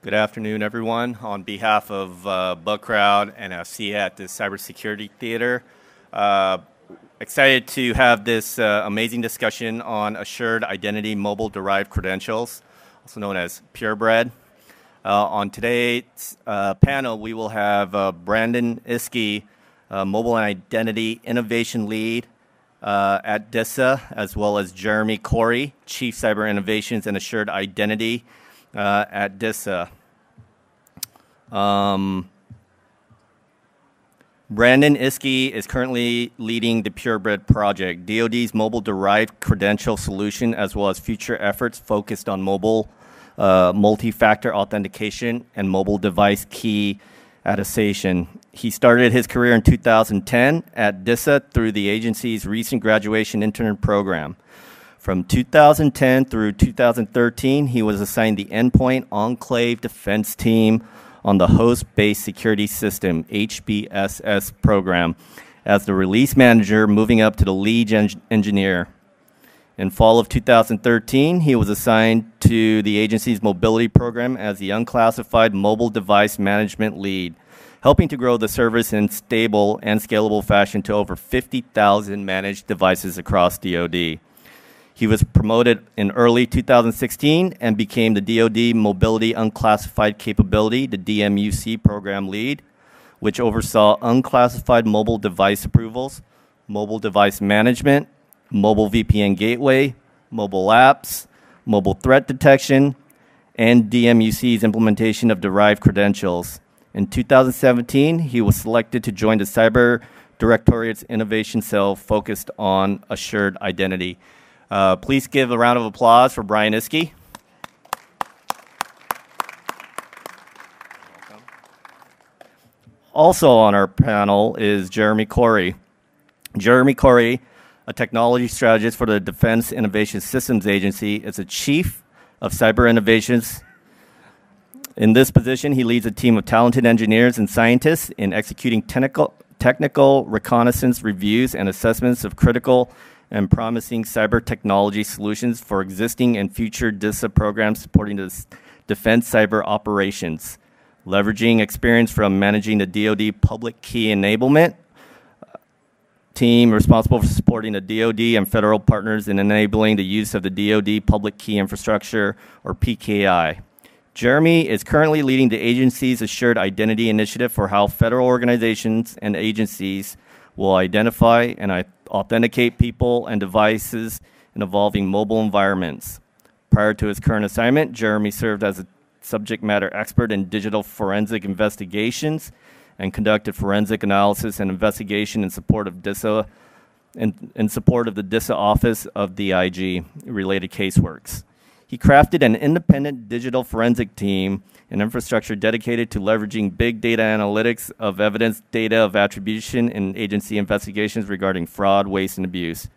Good afternoon, everyone. On behalf of Bug Crowd and CA at the Cybersecurity Theater, excited to have this amazing discussion on Assured Identity Mobile-Derived Credentials, also known as Purebred. On today's panel, we will have Brandon Iske, Mobile and Identity Innovation Lead at DISA, as well as Jeremy Corey, Chief Cyber Innovations and Assured Identity at DISA. Brandon Iske is currently leading the Purebred project, DoD's mobile-derived credential solution, as well as future efforts focused on mobile multi-factor authentication and mobile device key attestation. He started his career in 2010 at DISA through the agency's recent graduation intern program. From 2010 through 2013, he was assigned the Endpoint Enclave Defense Team on the Host-Based Security System, HBSS program, as the release manager, moving up to the lead engineer. In fall of 2013, he was assigned to the agency's mobility program as the unclassified mobile device management lead, helping to grow the service in stable and scalable fashion to over 50,000 managed devices across DoD. He was promoted in early 2016 and became the DoD Mobility Unclassified Capability, the DMUC program lead, which oversaw unclassified mobile device approvals, mobile device management, mobile VPN gateway, mobile apps, mobile threat detection, and DMUC's implementation of derived credentials. In 2017, he was selected to join the Cyber Directorate's innovation cell focused on assured identity. Please give a round of applause for Brian Iske. Also on our panel is Jeremy Corey. Jeremy Corey, a technology strategist for the Defense Innovation Systems Agency, is a chief of cyber innovations. In this position, he leads a team of talented engineers and scientists in executing technical reconnaissance reviews and assessments of critical and promising cyber technology solutions for existing and future DISA programs supporting the defense cyber operations, leveraging experience from managing the DoD public key enablement team responsible for supporting the DoD and federal partners in enabling the use of the DoD public key infrastructure, or PKI. Jeremy is currently leading the agency's Assured Identity Initiative for how federal organizations and agencies will identify and authenticate people and devices in evolving mobile environments. Prior to his current assignment, Jeremy served as a subject matter expert in digital forensic investigations and conducted forensic analysis and investigation in support of DISA, in support of the DISA Office of DIG related caseworks. He crafted an independent digital forensic team and infrastructure dedicated to leveraging big data analytics of evidence data of attribution in agency investigations regarding fraud, waste, and abuse.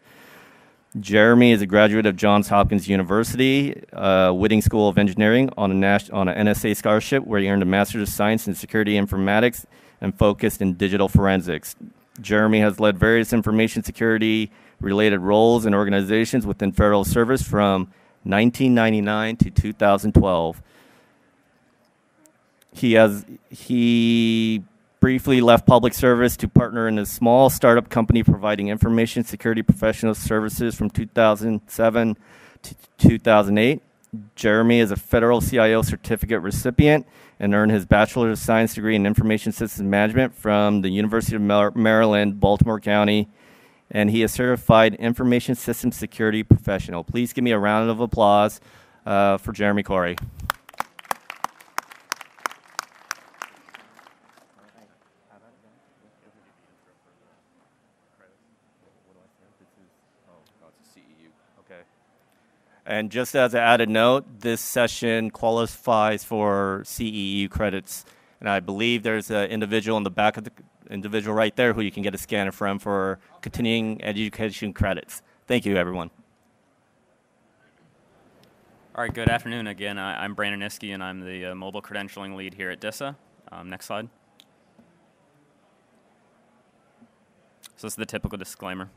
Jeremy is a graduate of Johns Hopkins University, Whitting School of Engineering on an NSA scholarship where he earned a Master's of Science in Security Informatics and focused in digital forensics. Jeremy has led various information security related roles and organizations within federal service from 1999 to 2012. He briefly left public service to partner in a small startup company providing information security professional services from 2007 to 2008. Jeremy is a federal CIO certificate recipient and earned his Bachelor of Science degree in Information Systems Management from the University of Maryland, Baltimore County, and he is certified information systems security professional. Please give me a round of applause for Jeremy Corey. And just as an added note, this session qualifies for CEU credits. And I believe there's an individual in the back of the individual right there who you can get a scanner from for continuing education credits. Thank you, everyone. All right, good afternoon again. I'm Brandon Iske, and I'm the mobile credentialing lead here at DISA. Next slide. So this is the typical disclaimer.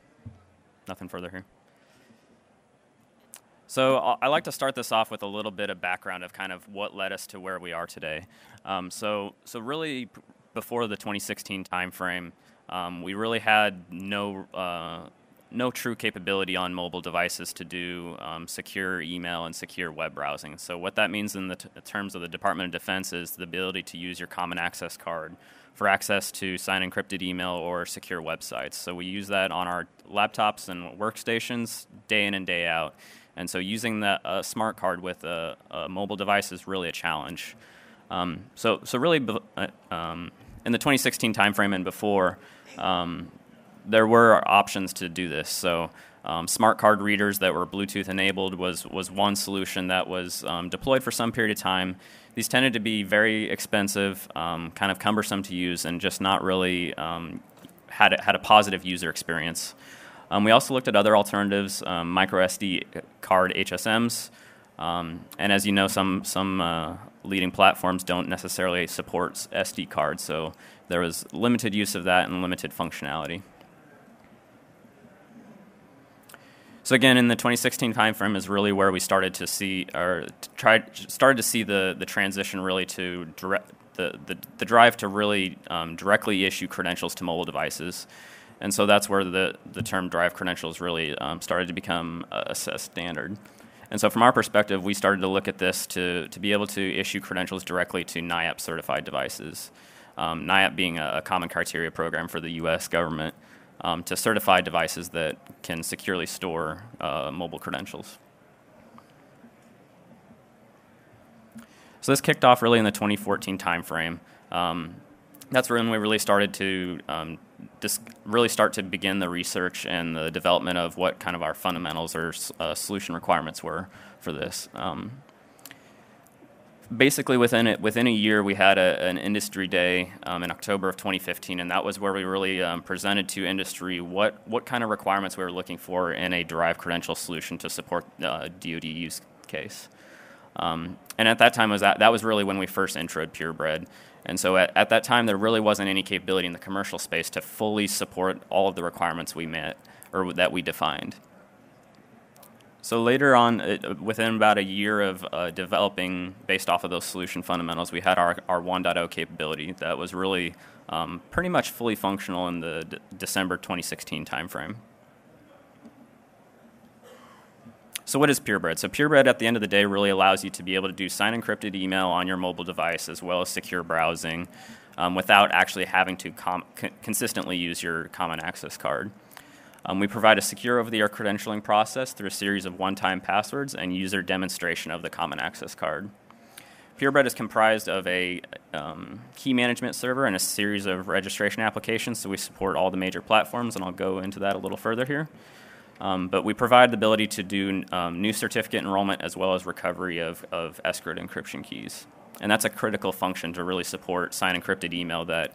Nothing further here. So I like to start this off with a little bit of background of kind of what led us to where we are today. So really, before the 2016 timeframe, we really had no true capability on mobile devices to do secure email and secure web browsing. So what that means in the terms of the Department of Defense is the ability to use your common access card for access to sign encrypted email or secure websites. So we use that on our laptops and workstations day in and day out. And so using the smart card with a mobile device is really a challenge. So really, in the 2016 timeframe and before, there were options to do this. So smart card readers that were Bluetooth enabled was one solution that was deployed for some period of time. These tended to be very expensive, kind of cumbersome to use, and just not really had a positive user experience. We also looked at other alternatives, micro SD card HSMs, and as you know, some leading platforms don't necessarily support SD cards, so there was limited use of that and limited functionality. So again, in the 2016 timeframe is really where we started to see, the transition really to the drive to really directly issue credentials to mobile devices. And so that's where the term derived credentials really started to become a standard. And so from our perspective, we started to look at this to be able to issue credentials directly to NIAP certified devices. NIAP being a common criteria program for the U.S. government to certify devices that can securely store mobile credentials. So this kicked off really in the 2014 timeframe. That's when we really started to start to begin the research and the development of what kind of our fundamentals or solution requirements were for this. Basically, within a year, we had an industry day in October of 2015, and that was where we really presented to industry what kind of requirements we were looking for in a derived credential solution to support DoD use case. And at that time, that was really when we first introed Purebred. And so at that time, there really wasn't any capability in the commercial space to fully support all of the requirements we met or that we defined. So later on, within about a year of developing based off of those solution fundamentals, we had our 1.0 capability that was really pretty much fully functional in the December 2016 timeframe. So what is Purebred? So Purebred, at the end of the day, really allows you to be able to do sign encrypted email on your mobile device as well as secure browsing without actually having to consistently use your common access card. We provide a secure over-the-air credentialing process through a series of one-time passwords and user demonstration of the common access card. Purebred is comprised of a key management server and a series of registration applications, so we support all the major platforms, and I'll go into that a little further here. But we provide the ability to do new certificate enrollment as well as recovery of escrowed encryption keys. And that's a critical function to really support sign encrypted email that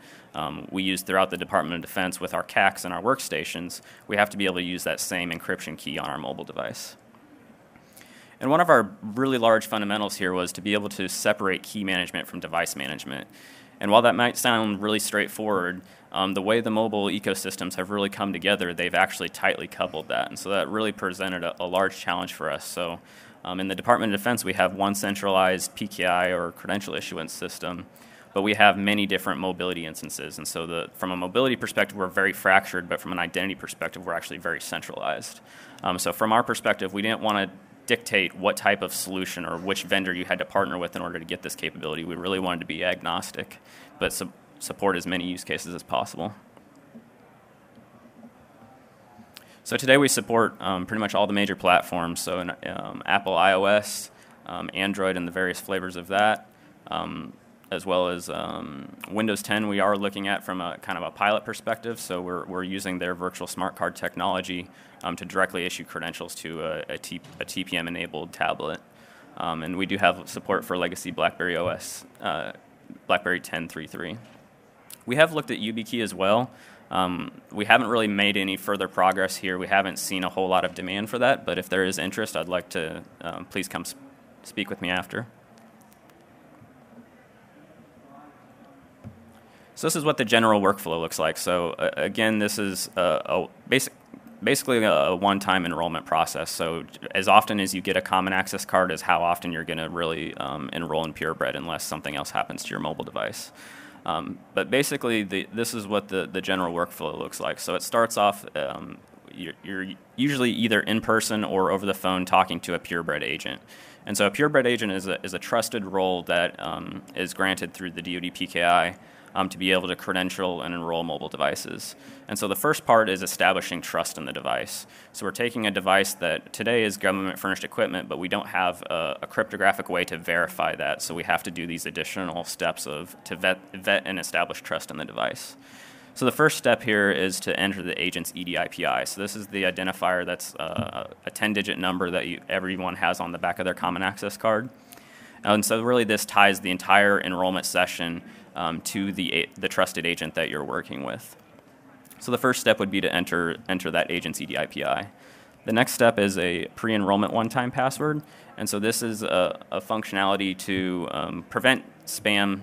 we use throughout the Department of Defense with our CACs and our workstations. We have to be able to use that same encryption key on our mobile device. And one of our really large fundamentals here was to be able to separate key management from device management. And while that might sound really straightforward, the way the mobile ecosystems have really come together, they've actually tightly coupled that. And so that really presented a large challenge for us. So in the Department of Defense, we have one centralized PKI or credential issuance system, but we have many different mobility instances. And so from a mobility perspective, we're very fractured, but from an identity perspective, we're actually very centralized. So from our perspective, we didn't want to dictate what type of solution or which vendor you had to partner with in order to get this capability. We really wanted to be agnostic, but support as many use cases as possible. So today we support pretty much all the major platforms, so Apple iOS, Android and the various flavors of that, as well as Windows 10 we are looking at from a kind of a pilot perspective, so we're using their virtual smart card technology to directly issue credentials to a TPM-enabled tablet. And we do have support for legacy BlackBerry OS, BlackBerry 10.3.3. We have looked at YubiKey as well. We haven't really made any further progress here. We haven't seen a whole lot of demand for that, but if there is interest, I'd like to please come speak with me after. So this is what the general workflow looks like. So again, this is a basic basically a one-time enrollment process. So as often as you get a common access card is how often you're going to really enroll in Purebred unless something else happens to your mobile device. But basically, this is what the general workflow looks like. So it starts off, you're usually either in person or over the phone talking to a Purebred agent. And so a Purebred agent is a trusted role that is granted through the DoD PKI to be able to credential and enroll mobile devices. And so the first part is establishing trust in the device. So we're taking a device that today is government-furnished equipment, but we don't have a cryptographic way to verify that, so we have to do these additional steps to vet and establish trust in the device. So the first step here is to enter the agent's EDIPI. So this is the identifier that's a 10-digit number that everyone has on the back of their common access card. And so really this ties the entire enrollment session to the trusted agent that you're working with. So the first step would be to enter that agent's EDIPI. The next step is a pre-enrollment one-time password. And so this is a functionality to prevent spam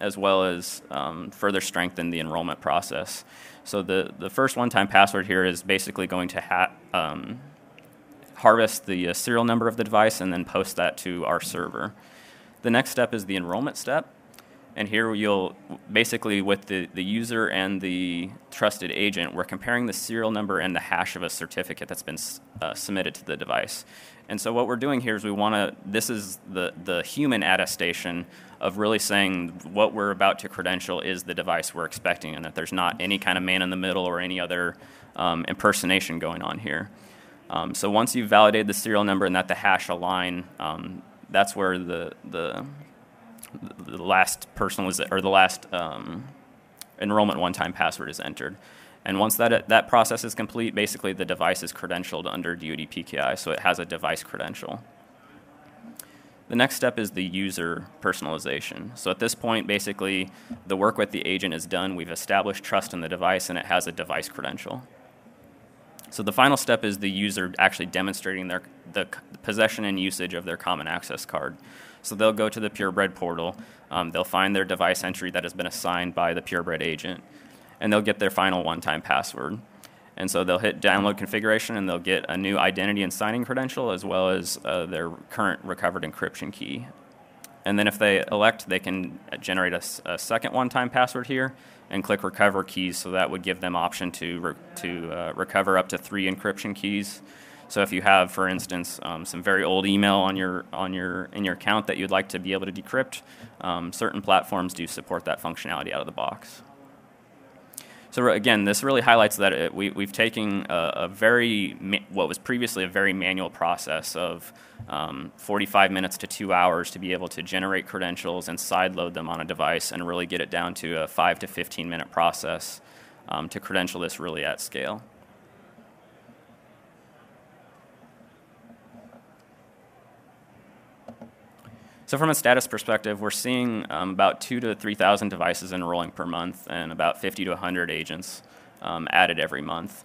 as well as further strengthen the enrollment process. So the first one-time password here is basically going to harvest the serial number of the device and then post that to our server. The next step is the enrollment step. And here you'll basically, with the user and the trusted agent, we're comparing the serial number and the hash of a certificate that's been submitted to the device. And so what we're doing here is this is the human attestation of really saying what we're about to credential is the device we're expecting and that there's not any kind of man in the middle or any other impersonation going on here. So once you've validated the serial number and that the hash align, that's where the last enrollment one-time password is entered. And once that process is complete, basically the device is credentialed under DoD PKI, so it has a device credential. The next step is the user personalization. So at this point, basically, the work with the agent is done. We've established trust in the device, and it has a device credential. So the final step is the user actually demonstrating the possession and usage of their common access card. So they'll go to the Purebred portal, they'll find their device entry that has been assigned by the Purebred agent, and they'll get their final one-time password. And so they'll hit download configuration, and they'll get a new identity and signing credential as well as their current recovered encryption key. And then if they elect, they can generate a second one-time password here and click recover keys, so that would give them option to recover up to 3 encryption keys. So if you have, for instance, some very old email in your account that you'd like to be able to decrypt, certain platforms do support that functionality out of the box. So again, this really highlights that we've taken what was previously a very manual process of 45 minutes to 2 hours to be able to generate credentials and sideload them on a device and really get it down to a 5 to 15 minute process to credential this really at scale. So from a status perspective, we're seeing about 2,000 to 3,000 devices enrolling per month and about 50 to 100 agents added every month.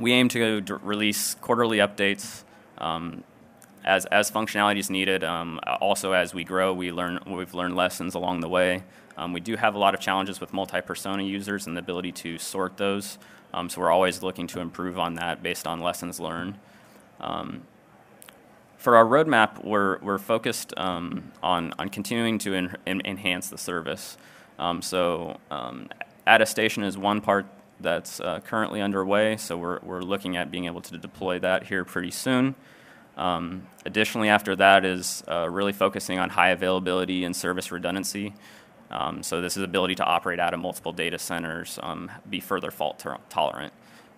We aim to release quarterly updates as functionality is needed. Also, as we grow, we've learned lessons along the way. We do have a lot of challenges with multi-persona users and the ability to sort those. So we're always looking to improve on that based on lessons learned. For our roadmap, we're focused on continuing to enhance the service. Attestation is one part that's currently underway, so we're looking at being able to deploy that here pretty soon. Additionally, after that is really focusing on high availability and service redundancy. So this is ability to operate out of multiple data centers, be further fault tolerant.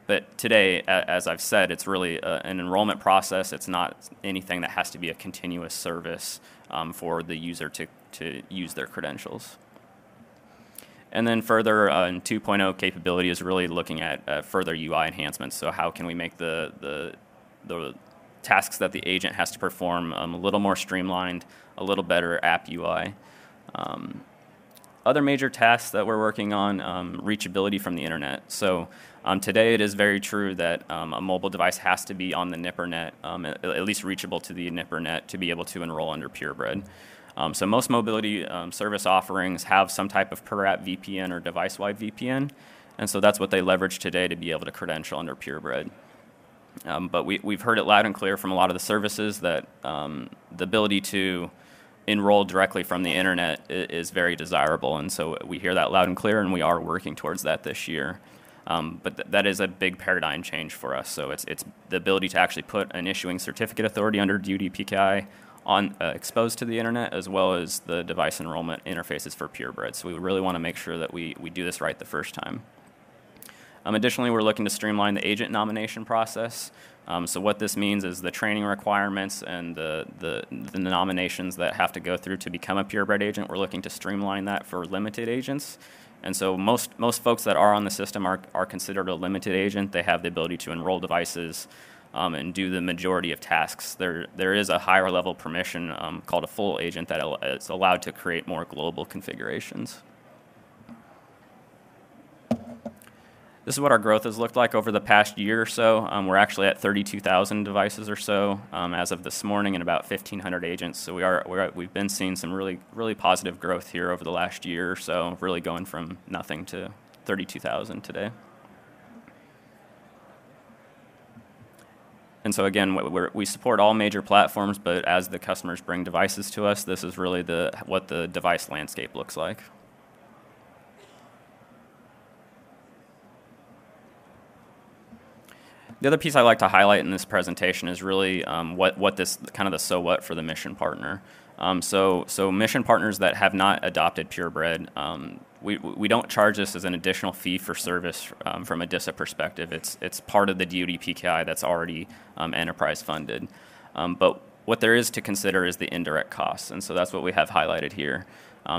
But today, as I've said, it's really an enrollment process. It's not anything that has to be a continuous service for the user to use their credentials. And then further, in 2.0 capability is really looking at further UI enhancements. So how can we make the tasks that the agent has to perform a little more streamlined, a little better app UI. Other major tasks that we're working on, reachability from the internet. So today it is very true that a mobile device has to be on the NIPRNet, at least reachable to the NIPRNet to be able to enroll under Purebred. So most mobility service offerings have some type of per-app VPN or device-wide VPN. And so that's what they leverage today to be able to credential under Purebred. But we've heard it loud and clear from a lot of the services that the ability to enroll directly from the internet is very desirable. And so we hear that loud and clear, and we are working towards that this year. But that is a big paradigm change for us. So it's the ability to actually put an issuing certificate authority under DUD-PKI on exposed to the internet, as well as the device enrollment interfaces for Purebred. So we really want to make sure that we do this right the first time. Additionally, we're looking to streamline the agent nomination process. So what this means is the training requirements and the nominations that have to go through to become a Purebred agent, we're looking to streamline that for limited agents. And so most folks that are on the system are considered a limited agent. They have the ability to enroll devices and do the majority of tasks. There is a higher level permission called a full agent that is allowed to create more global configurations. This is what our growth has looked like over the past year or so. We're actually at 32,000 devices or so as of this morning, and about 1,500 agents. So we've been seeing some really positive growth here over the last year or so, really going from nothing to 32,000 today. And so again, we support all major platforms, but as the customers bring devices to us, this is really what the device landscape looks like. The other piece I like to highlight in this presentation is really what this kind of the so what for the mission partner. So mission partners that have not adopted Purebred, we don't charge this as an additional fee for service from a DISA perspective. It's part of the DoD-PKI that's already enterprise funded. But what there is to consider is the indirect costs, and so that's what we have highlighted here.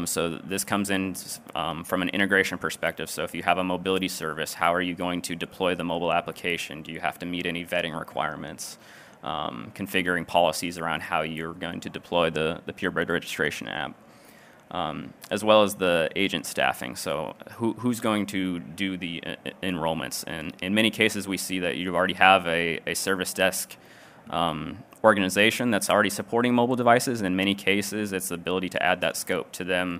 So this comes in from an integration perspective. So if you have a mobility service, how are you going to deploy the mobile application? Do you have to meet any vetting requirements? Configuring policies around how you're going to deploy the Purebred registration app, as well as the agent staffing. So who's going to do the enrollments? And in many cases, we see that you already have a service desk organization that's already supporting mobile devices. In many cases, it's the ability to add that scope to them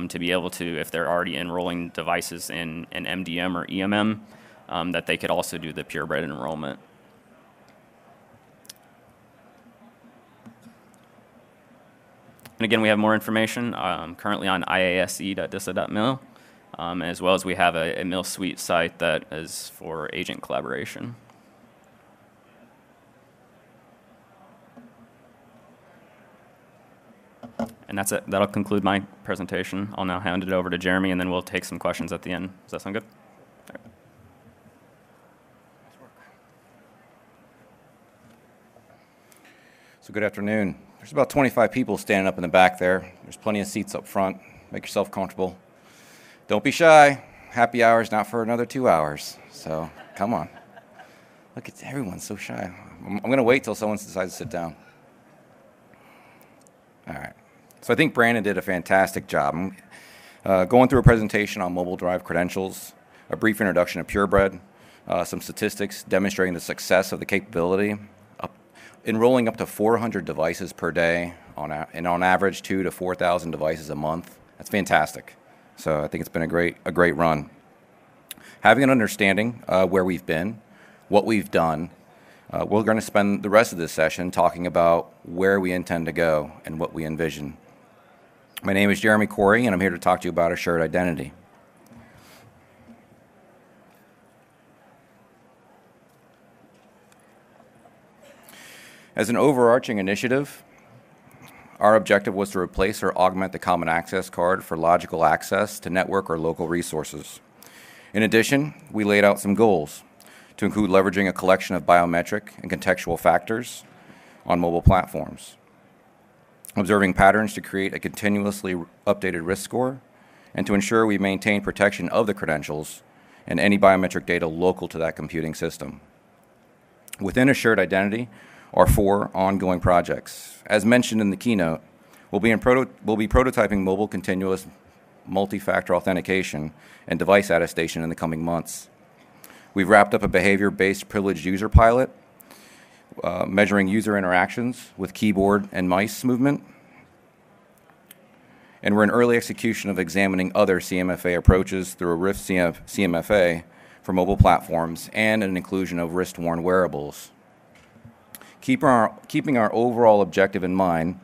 to be able to, if they're already enrolling devices in an MDM or EMM, that they could also do the Purebred enrollment. And again, we have more information currently on iase.disa.mil, as well as we have a MIL suite site that is for agent collaboration. And that's it. That'll conclude my presentation. I'll now hand it over to Jeremy, and then we'll take some questions at the end. Does that sound good? All right. So good afternoon. There's about 25 people standing up in the back there. There's plenty of seats up front. Make yourself comfortable. Don't be shy. Happy hour's not for another 2 hours. So come on. Look, everyone's so shy. I'm going to wait till someone decides to sit down. All right. So I think Brandon did a fantastic job. I'm going through a presentation on mobile-derived credentials, a brief introduction of Purebred, some statistics demonstrating the success of the capability, enrolling up to 400 devices per day, and on average 2,000 to 4,000 devices a month. That's fantastic. So I think it's been a great run. Having an understanding where we've been, what we've done, we're going to spend the rest of this session talking about where we intend to go and what we envision. My name is Jeremy Corey, and I'm here to talk to you about assured identity. As an overarching initiative, our objective was to replace or augment the Common Access Card for logical access to network or local resources. In addition, we laid out some goals to include leveraging a collection of biometric and contextual factors on mobile platforms, observing patterns to create a continuously updated risk score, and to ensure we maintain protection of the credentials and any biometric data local to that computing system. Within assured identity are 4 ongoing projects. As mentioned in the keynote, we'll be prototyping mobile continuous multi-factor authentication and device attestation in the coming months. We've wrapped up a behavior-based privileged user pilot, measuring user interactions with keyboard and mice movement. and we're in early execution of examining other CMFA approaches through a Rift CMFA for mobile platforms and an inclusion of wrist-worn wearables. Keeping our overall objective in mind,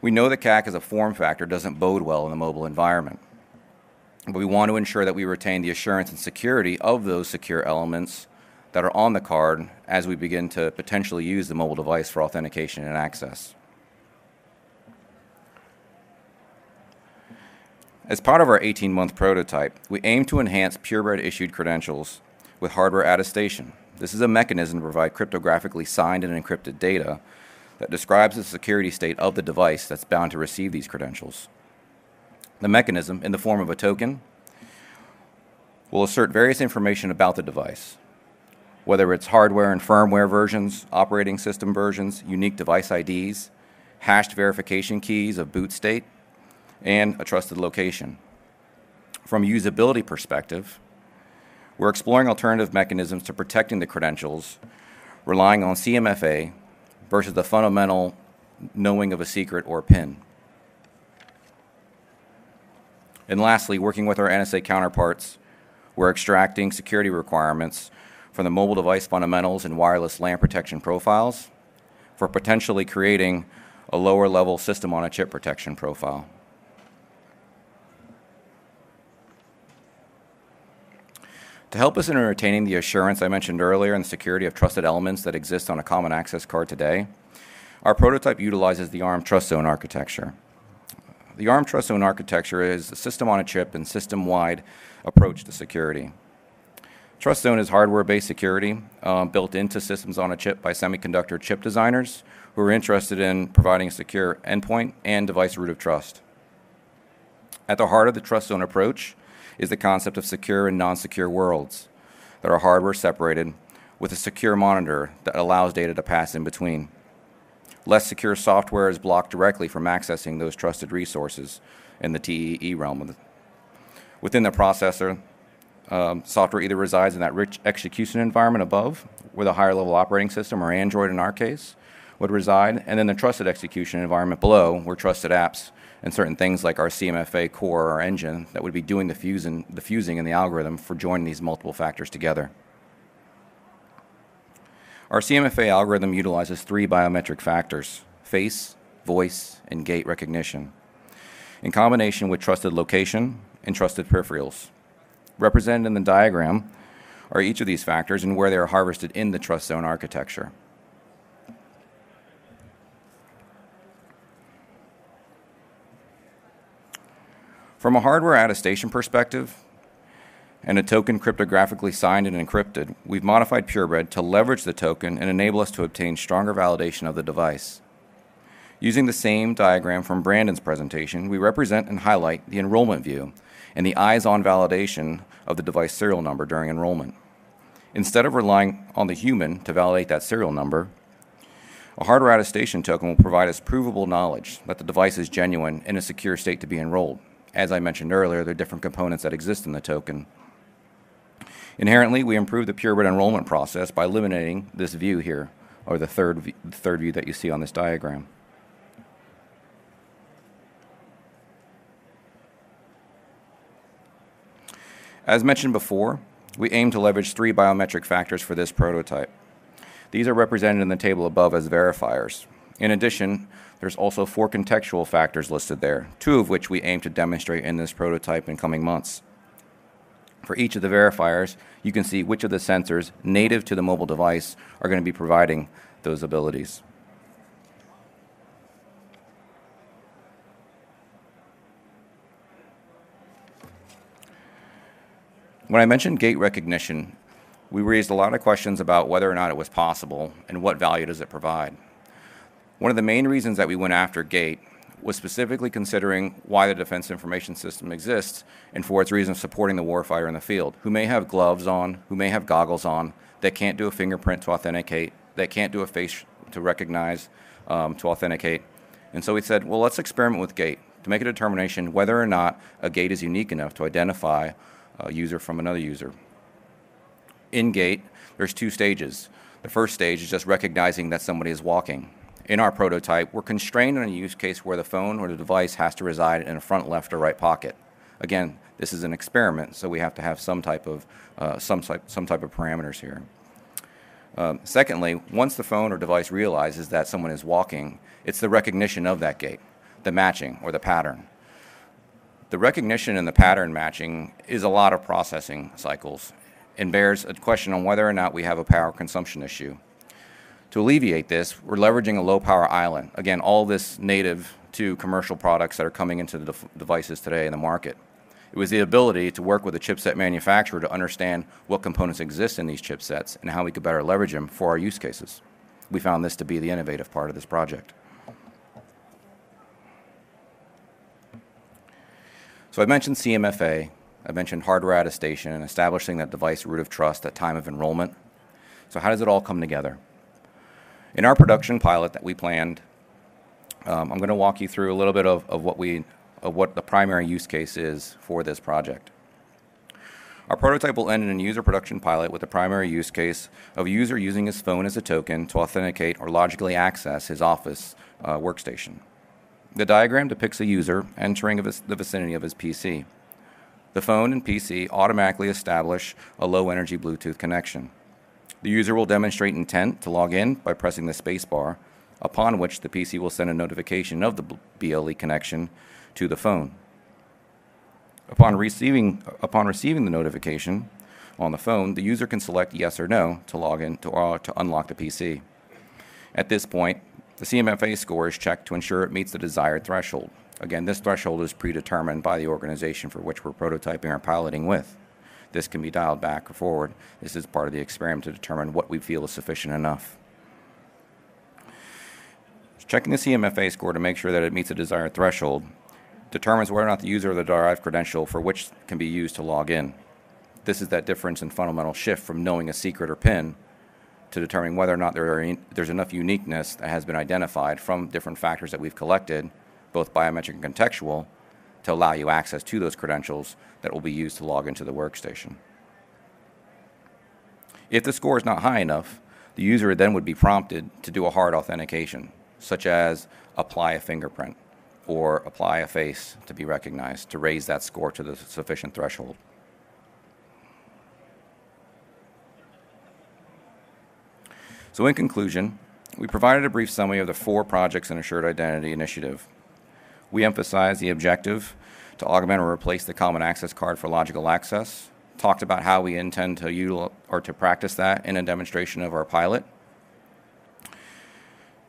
we know that CAC as a form factor doesn't bode well in the mobile environment, but we want to ensure that we retain the assurance and security of those secure elements that are on the card as we begin to potentially use the mobile device for authentication and access. As part of our 18-month prototype, we aim to enhance Purebred issued credentials with hardware attestation. This is a mechanism to provide cryptographically signed and encrypted data that describes the security state of the device that's bound to receive these credentials. The mechanism, in the form of a token, will assert various information about the device, whether it's hardware and firmware versions, operating system versions, unique device IDs, hashed verification keys of boot state, and a trusted location. From a usability perspective, we're exploring alternative mechanisms to protecting the credentials, relying on CMFA versus the fundamental knowing of a secret or PIN. And lastly, working with our NSA counterparts, we're extracting security requirements from the mobile device fundamentals and wireless LAN protection profiles for potentially creating a lower-level system-on-a-chip protection profile. To help us in retaining the assurance I mentioned earlier and the security of trusted elements that exist on a common access card today, our prototype utilizes the ARM Trust Zone architecture. The ARM Trust Zone architecture is a system-on-a-chip and system-wide approach to security. Trust Zone is hardware-based security built into systems on a chip by semiconductor chip designers who are interested in providing a secure endpoint and device root of trust. At the heart of the Trust Zone approach is the concept of secure and non-secure worlds that are hardware separated with a secure monitor that allows data to pass in between. Less secure software is blocked directly from accessing those trusted resources in the TEE realm. Within the processor, software either resides in that rich execution environment above, where the higher level operating system, or Android in our case, would reside, and then the trusted execution environment below, where trusted apps and certain things like our CMFA core or engine that would be doing the fusing and the algorithm for joining these multiple factors together. Our CMFA algorithm utilizes 3 biometric factors: face, voice, and gait recognition, in combination with trusted location and trusted peripherals. Represented in the diagram are each of these factors and where they are harvested in the Trust Zone architecture. From a hardware attestation perspective and a token cryptographically signed and encrypted, we've modified Purebred to leverage the token and enable us to obtain stronger validation of the device. Using the same diagram from Brandon's presentation, we represent and highlight the enrollment view and the eyes-on validation of the device serial number during enrollment. Instead of relying on the human to validate that serial number, a hardware attestation token will provide us provable knowledge that the device is genuine in a secure state to be enrolled. As I mentioned earlier, there are different components that exist in the token. Inherently, we improve the Purebred enrollment process by eliminating this view here, or the third view that you see on this diagram. As mentioned before, we aim to leverage 3 biometric factors for this prototype. These are represented in the table above as verifiers. In addition, there's also 4 contextual factors listed there, 2 of which we aim to demonstrate in this prototype in coming months. For each of the verifiers, you can see which of the sensors native to the mobile device are going to be providing those abilities. When I mentioned gait recognition, we raised a lot of questions about whether or not it was possible and what value does it provide. One of the main reasons that we went after gait was specifically considering why the Defense Information System exists and for its reason of supporting the warfighter in the field, who may have gloves on, who may have goggles on, that can't do a fingerprint to authenticate, that can't do a face to recognize, to authenticate. And so we said, well, let's experiment with gait to make a determination whether or not a gait is unique enough to identify a user from another user. In gait, there's 2 stages. The first stage is just recognizing that somebody is walking. In our prototype, we're constrained in a use case where the phone or the device has to reside in a front left or right pocket. Again, this is an experiment, so we have to have some type of parameters here. Secondly, once the phone or device realizes that someone is walking, it's the recognition of that gait, the matching or the pattern. The recognition and the pattern matching is a lot of processing cycles and bears a question on whether or not we have a power consumption issue. To alleviate this, we're leveraging a low-power island. Again, all this native to commercial products that are coming into the devices today in the market. It was the ability to work with a chipset manufacturer to understand what components exist in these chipsets and how we could better leverage them for our use cases. We found this to be the innovative part of this project. So I mentioned CMFA, I mentioned hardware attestation and establishing that device root of trust at time of enrollment. So how does it all come together? In our production pilot that we planned, I'm going to walk you through a little bit of what the primary use case is for this project. Our prototype will end in a user production pilot with the primary use case of a user using his phone as a token to authenticate or logically access his office workstation. The diagram depicts a user entering the vicinity of his PC. The phone and PC automatically establish a low-energy Bluetooth connection. The user will demonstrate intent to log in by pressing the spacebar, upon which the PC will send a notification of the BLE connection to the phone. Upon receiving the notification on the phone, the user can select yes or no to log in to unlock the PC. At this point, the CMFA score is checked to ensure it meets the desired threshold. Again, this threshold is predetermined by the organization for which we're prototyping or piloting with. This can be dialed back or forward. This is part of the experiment to determine what we feel is sufficient enough. Checking the CMFA score to make sure that it meets the desired threshold determines whether or not the user of the derived credential for which can be used to log in. This is that difference in fundamental shift from knowing a secret or PIN to determining whether or not there's enough uniqueness that has been identified from different factors that we've collected, both biometric and contextual, to allow you access to those credentials that will be used to log into the workstation. If the score is not high enough, the user then would be prompted to do a hard authentication, such as apply a fingerprint or apply a face to be recognized to raise that score to the sufficient threshold. So in conclusion, we provided a brief summary of the 4 projects in Assured Identity Initiative. We emphasized the objective to augment or replace the Common Access Card for logical access, talked about how we intend to practice that in a demonstration of our pilot.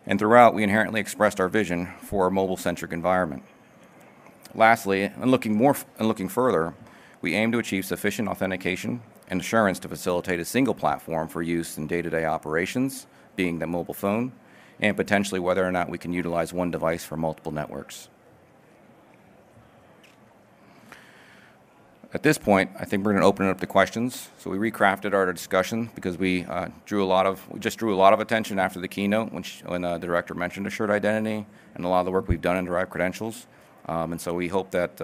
And throughout, we inherently expressed our vision for a mobile-centric environment. Lastly, and looking further, we aim to achieve sufficient authentication and assurance to facilitate a single platform for use in day-to-day operations, being the mobile phone, and potentially whether or not we can utilize one device for multiple networks. At this point, I think we're going to open it up to questions. So we recrafted our discussion because we just drew a lot of attention after the keynote when the director mentioned Assured Identity and a lot of the work we've done in Derived Credentials. And so we hope that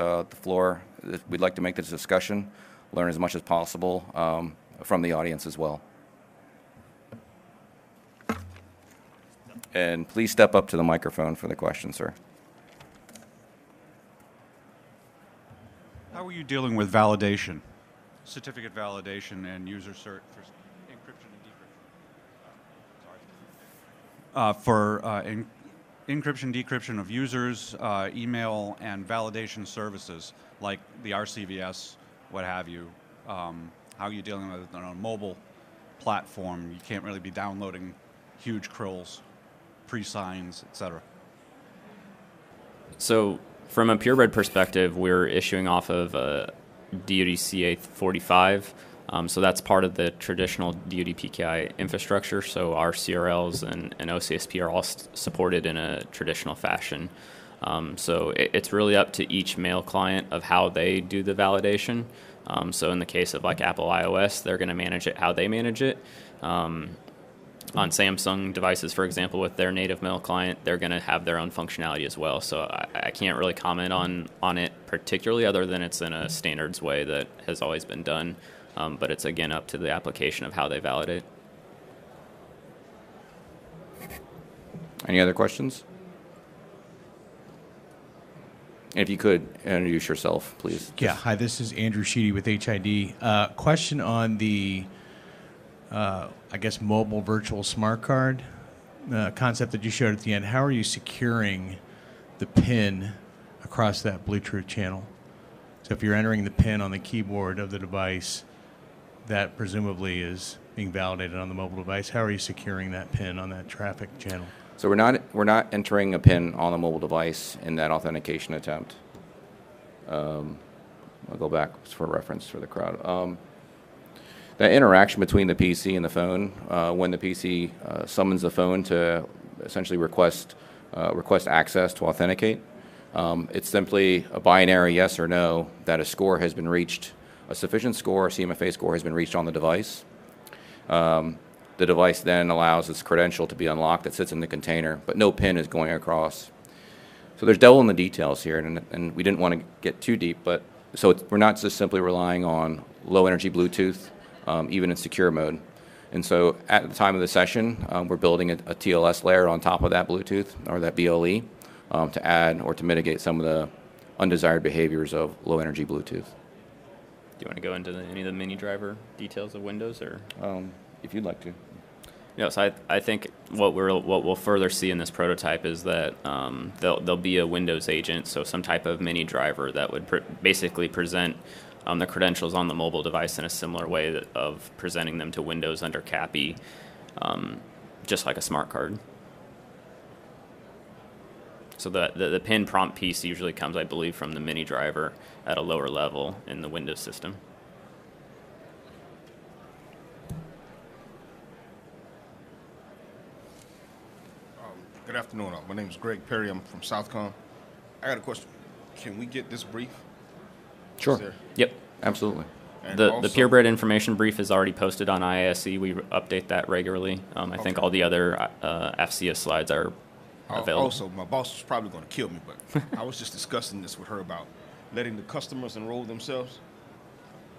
we'd like to make this discussion, learn as much as possible from the audience as well. And please step up to the microphone for the question, sir. How are you dealing with validation, certificate validation, and user cert for encryption and decryption? Encryption, decryption of users, email, and validation services like the RCVS, what have you. How are you dealing with it on a mobile platform? You can't really be downloading huge crills, pre-signs, etc. So from a Purebred perspective, we're issuing off of DoD CA 45. So that's part of the traditional DoD PKI infrastructure. So our CRLs and OCSP are all supported in a traditional fashion. So it's really up to each mail client of how they do the validation. So in the case of like Apple iOS, they're going to manage it how they manage it. On Samsung devices, for example, with their native mail client, they're going to have their own functionality as well. So I can't really comment on it particularly other than it's in a standards way that has always been done. But it's, again, up to the application of how they validate. Any other questions? And if you could introduce yourself, please. Yeah, hi, this is Andrew Sheedy with HID. Question on the, I guess, mobile virtual smart card concept that you showed at the end. How are you securing the PIN across that Bluetooth channel? So if you're entering the PIN on the keyboard of the device, that presumably is being validated on the mobile device. How are you securing that PIN on that traffic channel? So we're not entering a PIN on a mobile device in that authentication attempt. I'll go back for reference for the crowd. The interaction between the PC and the phone, when the PC summons the phone to essentially request access to authenticate, it's simply a binary yes or no that a score has been reached, a sufficient score, a CMFA score has been reached on the device. The device then allows its credential to be unlocked that sits in the container, but no PIN is going across. So there's devil in the details here, and we didn't want to get too deep, but so we're not just simply relying on low energy Bluetooth, even in secure mode. And so at the time of the session, we're building a TLS layer on top of that Bluetooth or that BLE to add or to mitigate some of the undesired behaviors of low energy Bluetooth. Do you want to go into any of the mini driver details of Windows, or? If you'd like to. Yes, I think what we'll further see in this prototype is that there'll be a Windows agent, so some type of mini driver that would basically present the credentials on the mobile device in a similar way of presenting them to Windows under CAPI, just like a smart card. So the PIN prompt piece usually comes, I believe, from the mini driver at a lower level in the Windows system. Good afternoon. My name is Greg Perry. I'm from Southcom. I got a question. Can we get this brief? Sure. Yep. Absolutely. And the Purebred information brief is already posted on IISE. We update that regularly. I think all the other FCS slides are available. Also, my boss was probably going to kill me, but I was just discussing this with her about letting the customers enroll themselves.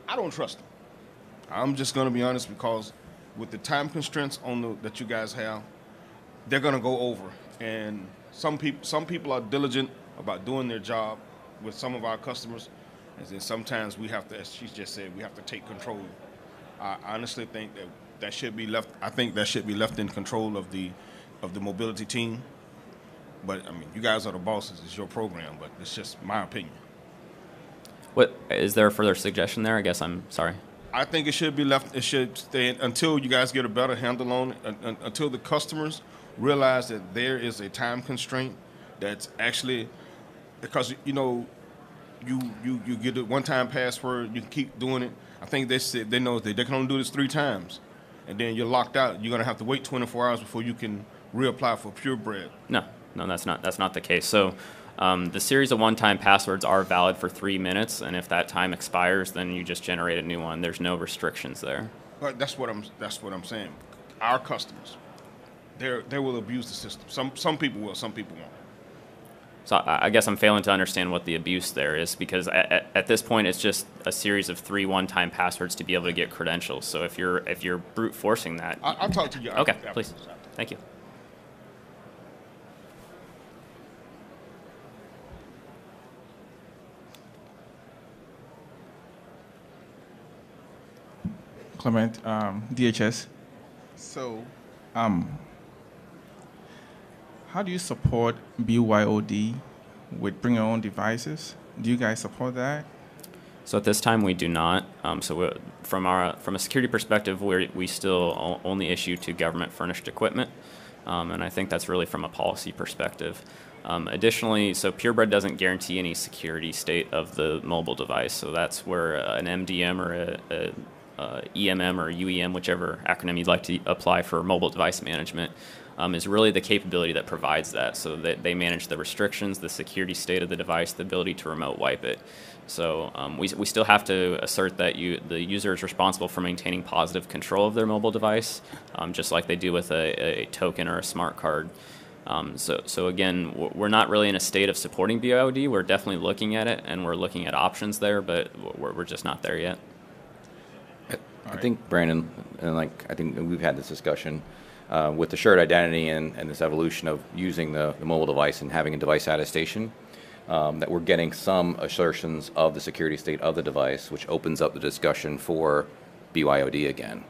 I don't trust them. I'm just going to be honest, because with the time constraints that you guys have, they're going to go over. And some people are diligent about doing their job with some of our customers. And then sometimes we have to, as she just said, we have to take control. I honestly think that should be left. I think that should be left in control of the mobility team. But I mean, you guys are the bosses. It's your program. But it's just my opinion. What is there a further suggestion there? I guess I'm sorry. I think it should be left. It should stay until you guys get a better handle on it. Until the customers realize that there is a time constraint. That's actually because you get a one-time password, you can keep doing it. I think they said they know that they can only do this 3 times, and then you're locked out. You're gonna have to wait 24 hours before you can reapply for Purebred. No, that's not the case. So the series of one-time passwords are valid for 3 minutes, and if that time expires, then you just generate a new one. There's no restrictions there. But that's what I'm saying. Our customers, they will abuse the system. Some people will, some people won't. So I guess I'm failing to understand what the abuse there is, because at this point it's just a series of 3 one-time passwords to be able to get credentials. So if you're brute forcing that, I'll talk to you. Okay, after please. Thank you. Clement, DHS. So, how do you support BYOD with bring your own devices? Do you guys support that? So at this time we do not. From a security perspective, we still only issue to government furnished equipment, and I think that's really from a policy perspective. Additionally, so Purebred doesn't guarantee any security state of the mobile device, so that's where an MDM or a EMM or UEM, whichever acronym you'd like to apply for mobile device management, is really the capability that provides that. So that they manage the restrictions, the security state of the device, the ability to remote wipe it. So we still have to assert that the user is responsible for maintaining positive control of their mobile device, just like they do with a token or a smart card. So again, we're not really in a state of supporting BYOD. We're definitely looking at it, and we're looking at options there, but we're just not there yet. I think, Brandon, and I think we've had this discussion. With the shared identity and this evolution of using the mobile device and having a device attestation, that we're getting some assertions of the security state of the device, which opens up the discussion for BYOD again.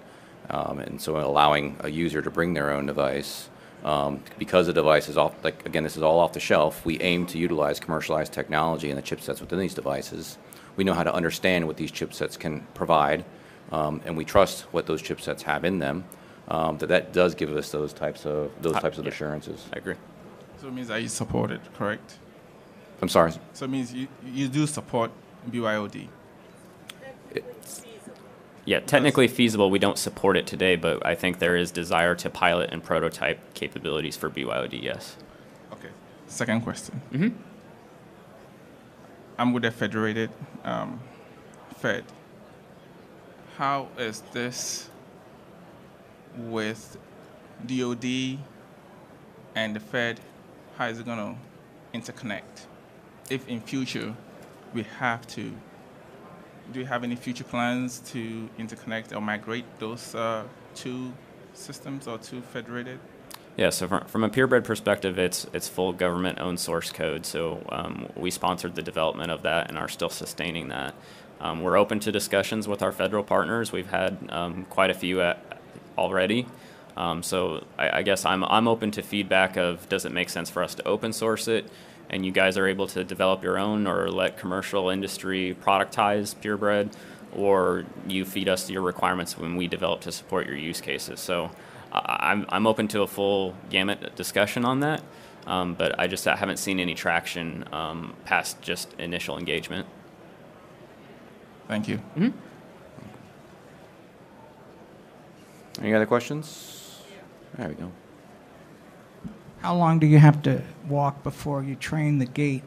And so allowing a user to bring their own device, because the device is off, like again, this is all off the shelf, we aim to utilize commercialized technology and the chipsets within these devices. We know how to understand what these chipsets can provide, and we trust what those chipsets have in them. That does give us those types of assurances. I agree. So it means that you support it, correct? I'm sorry. So it means you do support BYOD. Yeah, technically feasible. We don't support it today, but I think there is desire to pilot and prototype capabilities for BYOD, yes. Okay. Second question. Mm-hmm. I'm with the Federated Fed. How is this with DOD and the Fed? How is it going to interconnect? If in future we have to, do you have any future plans to interconnect or migrate those two systems or two federated? Yeah, so from a Purebred perspective, it's full government-owned source code. So we sponsored the development of that and are still sustaining that. We're open to discussions with our federal partners. We've had quite a few already. So I guess I'm open to feedback of, does it make sense for us to open source it, and you guys are able to develop your own, or let commercial industry productize Purebred, or you feed us your requirements when we develop to support your use cases. So I'm open to a full gamut discussion on that, but I haven't seen any traction past just initial engagement. Thank you. Mm-hmm. Any other questions? There we go. How long do you have to walk before you train the gate?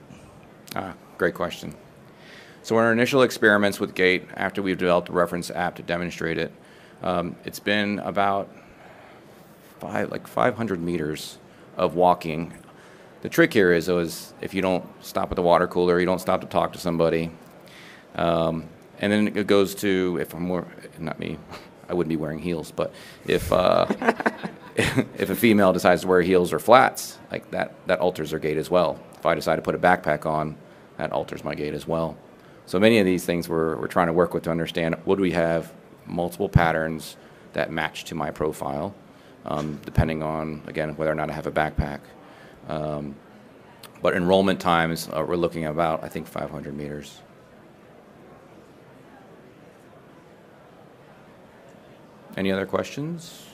Great question. So in our initial experiments with Gate, after we've developed a reference app to demonstrate it, it's been about 500 meters of walking. The trick here is if you don't stop at the water cooler, you don't stop to talk to somebody, and then it goes to, if I'm more, not me, I wouldn't be wearing heels, but if if a female decides to wear heels or flats, like that alters their gait as well. If I decide to put a backpack on, that alters my gait as well. So many of these things we're trying to work with to understand, would we have multiple patterns that match to my profile, depending on, again, whether or not I have a backpack. But enrollment times, we're looking at about, I think, 500 meters. Any other questions?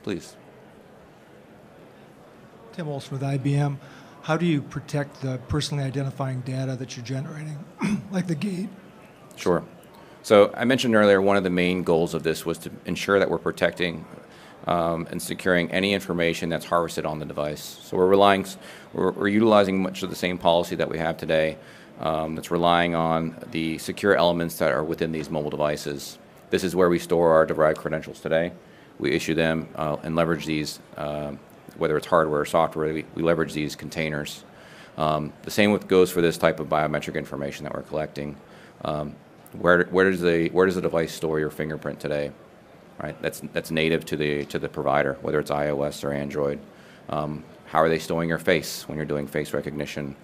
Please. Tim Olson with IBM. How do you protect the personally identifying data that you're generating, like the gate? Sure. So I mentioned earlier, one of the main goals of this was to ensure that we're protecting and securing any information that's harvested on the device. So we're utilizing much of the same policy that we have today, that's relying on the secure elements that are within these mobile devices. This is where we store our derived credentials today. We issue them and leverage these, whether it's hardware or software, we leverage these containers. The same goes for this type of biometric information that we're collecting. Where does the device store your fingerprint today? Right, that's native to the provider, whether it's iOS or Android. How are they storing your face when you're doing face recognition?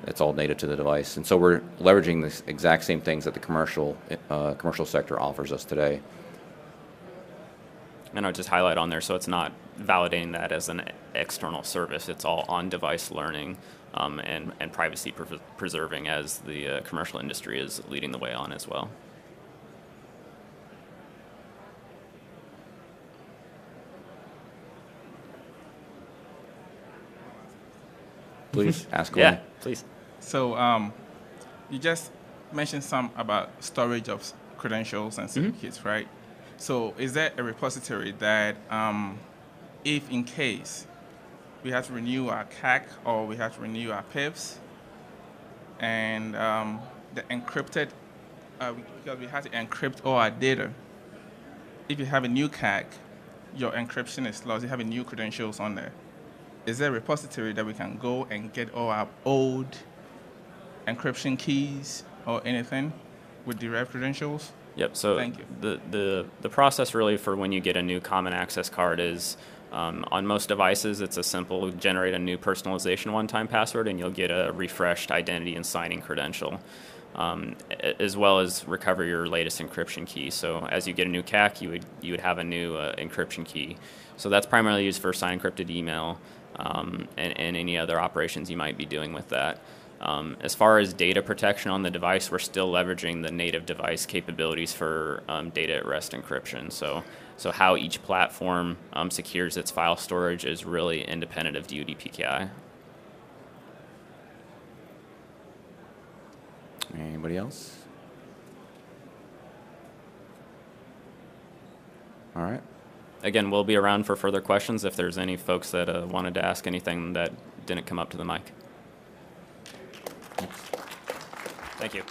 It's all native to the device, and so we're leveraging the exact same things that the commercial sector offers us today. And I'll just highlight on there, so it's not validating that as an external service. It's all on-device learning and privacy preserving, as the commercial industry is leading the way on as well. Please ask away. Yeah, please. So you just mentioned some about storage of credentials and certificates, right? So is there a repository that if in case we have to renew our CAC or we have to renew our PIVs and the encrypted, because we have to encrypt all our data, if you have a new CAC, your encryption is lost, you have a new credentials on there. Is there a repository that we can go and get all our old encryption keys or anything with derived credentials? Yep. So Thank you. the process really for when you get a new common access card is on most devices, it's a simple generate a new personalization one-time password, and you'll get a refreshed identity and signing credential, as well as recover your latest encryption key. So as you get a new CAC, you would have a new encryption key. So that's primarily used for sign encrypted email and any other operations you might be doing with that. As far as data protection on the device, we're still leveraging the native device capabilities for data at rest encryption. So how each platform secures its file storage is really independent of DoD PKI. Anybody else? All right. Again, we'll be around for further questions if there's any folks that wanted to ask anything that didn't come up to the mic. Thank you.